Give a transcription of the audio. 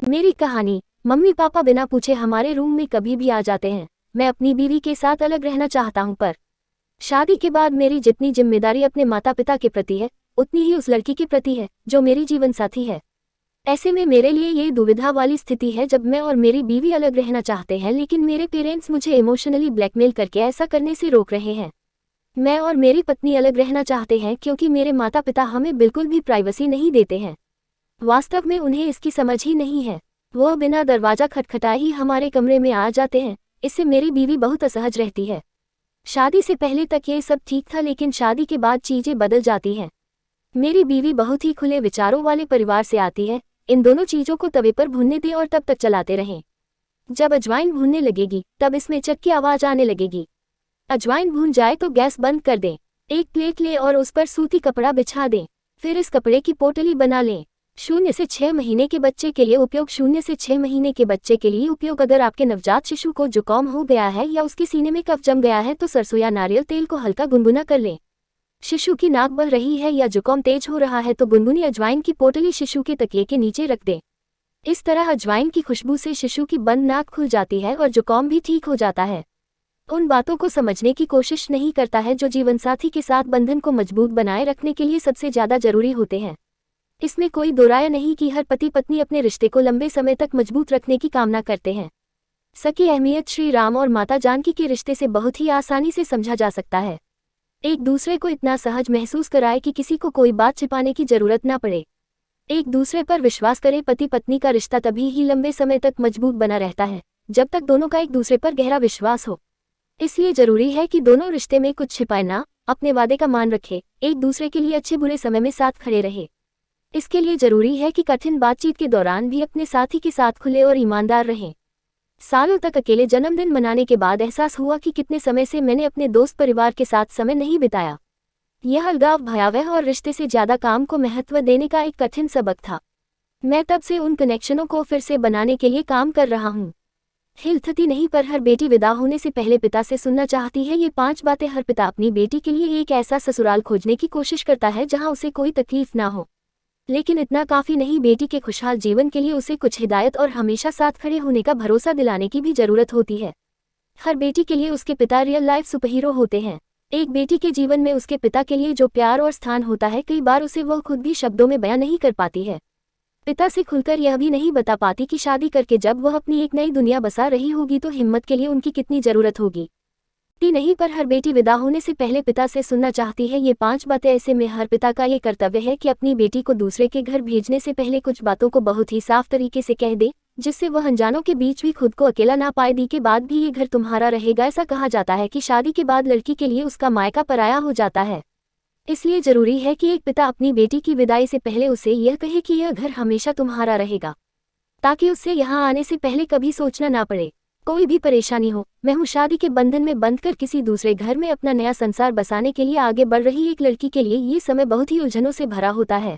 मेरी कहानी। Mummy papa बिना पूछे हमारे रूम में कभी भी आ जाते हैं। मैं अपनी बीवी के साथ अलग रहना चाहता हूं, पर शादी के बाद मेरी जितनी जिम्मेदारी अपने माता पिता के प्रति है, उतनी ही उस लड़की के प्रति है जो मेरी जीवन साथी है। ऐसे में मेरे लिए ये दुविधा वाली स्थिति है जब मैं और मेरी बीवी अलग रहना चाहते हैं, लेकिन मेरे पेरेंट्स मुझे इमोशनली ब्लैकमेल करके ऐसा करने से रोक रहे हैं। मैं और मेरी पत्नी अलग रहना चाहते हैं क्योंकि मेरे माता पिता हमें बिल्कुल भी प्राइवेसी नहीं देते हैं। वास्तव में उन्हें इसकी समझ ही नहीं है। वह बिना दरवाजा खटखटाए ही हमारे कमरे में आ जाते हैं। इससे मेरी बीवी बहुत असहज रहती है। शादी से पहले तक ये सब ठीक था, लेकिन शादी के बाद चीजें बदल जाती हैं। मेरी बीवी बहुत ही खुले विचारों वाले परिवार से आती है। इन दोनों चीजों को तवे पर भूनने दें और तब तक चलाते रहें। जब अजवाइन भूनने लगेगी तब इसमें चक की आवाज आने लगेगी। अजवाइन भून जाए तो गैस बंद कर दें। एक प्लेट लें और उस पर सूती कपड़ा बिछा दें। फिर इस कपड़े की पोटली बना लें। 0 से 6 महीने के बच्चे के लिए उपयोग। 0 से 6 महीने के बच्चे के लिए उपयोग। अगर आपके नवजात शिशु को जुकाम हो गया है या उसके सीने में कफ जम गया है तो सरसों या नारियल तेल को हल्का गुनगुना कर लें। शिशु की नाक बह रही है या जुकाम तेज हो रहा है तो गुनगुनी अजवाइन की पोटली शिशु के तकिए के नीचे रख दें। इस तरह अजवाइन की खुशबू से शिशु की बंद नाक खुल जाती है और जुकाम भी ठीक हो जाता है। उन बातों को समझने की कोशिश नहीं करता है जो जीवनसाथी के साथ बंधन को मजबूत बनाए रखने के लिए सबसे ज्यादा जरूरी होते हैं। इसमें कोई दो राय नहीं कि हर पति पत्नी अपने रिश्ते को लंबे समय तक मजबूत रखने की कामना करते हैं। सकी अहमियत श्री राम और माता जानकी के रिश्ते से बहुत ही आसानी से समझा जा सकता है। एक दूसरे को इतना सहज महसूस कराए कि किसी को कोई बात छिपाने की जरूरत ना पड़े। एक दूसरे पर विश्वास करें। पति पत्नी का रिश्ता तभी ही लंबे समय तक मजबूत बना रहता है जब तक दोनों का एक दूसरे पर गहरा विश्वास हो। इसलिए जरूरी है कि दोनों रिश्ते में कुछ छिपाए ना, अपने वादे का मान रखे, एक दूसरे के लिए अच्छे बुरे समय में साथ खड़े रहे। इसके लिए जरूरी है कि कठिन बातचीत के दौरान भी अपने साथी के साथ खुले और ईमानदार रहें। सालों तक अकेले जन्मदिन मनाने के बाद एहसास हुआ कि कितने समय से मैंने अपने दोस्त परिवार के साथ समय नहीं बिताया। यह अलगाव भयावह और रिश्ते से ज्यादा काम को महत्व देने का एक कठिन सबक था। मैं तब से उन कनेक्शनों को फिर से बनाने के लिए काम कर रहा हूँ। हिलथती नहीं, पर हर बेटी विदा होने से पहले पिता से सुनना चाहती है ये 5 बातें। हर पिता अपनी बेटी के लिए एक ऐसा ससुराल खोजने की कोशिश करता है जहाँ उसे कोई तकलीफ ना हो, लेकिन इतना काफी नहीं। बेटी के खुशहाल जीवन के लिए उसे कुछ हिदायत और हमेशा साथ खड़े होने का भरोसा दिलाने की भी जरूरत होती है। हर बेटी के लिए उसके पिता रियल लाइफ सुपरहीरो होते हैं। एक बेटी के जीवन में उसके पिता के लिए जो प्यार और स्थान होता है, कई बार उसे वह खुद भी शब्दों में बयां नहीं कर पाती है। पिता से खुलकर यह भी नहीं बता पाती कि शादी करके जब वह अपनी एक नई दुनिया बसा रही होगी तो हिम्मत के लिए उनकी कितनी जरूरत होगी। नहीं, पर हर बेटी विदा होने से पहले पिता से सुनना चाहती है ये 5 बातें। ऐसे में हर पिता का ये कर्तव्य है कि अपनी बेटी को दूसरे के घर भेजने से पहले कुछ बातों को बहुत ही साफ तरीके से कह दे, जिससे वह अनजानों के बीच भी खुद को अकेला ना पाए। दी के बाद भी ये घर तुम्हारा रहेगा। ऐसा कहा जाता है कि शादी के बाद लड़की के लिए उसका मायका पराया हो जाता है। इसलिए जरूरी है कि एक पिता अपनी बेटी की विदाई से पहले उसे यह कहे कि यह घर हमेशा तुम्हारा रहेगा, ताकि उससे यहाँ आने से पहले कभी सोचना ना पड़े। कोई भी परेशानी हो, मैं हूँ। शादी के बंधन में बंधकर किसी दूसरे घर में अपना नया संसार बसाने के लिए आगे बढ़ रही एक लड़की के लिए ये समय बहुत ही उलझनों से भरा होता है।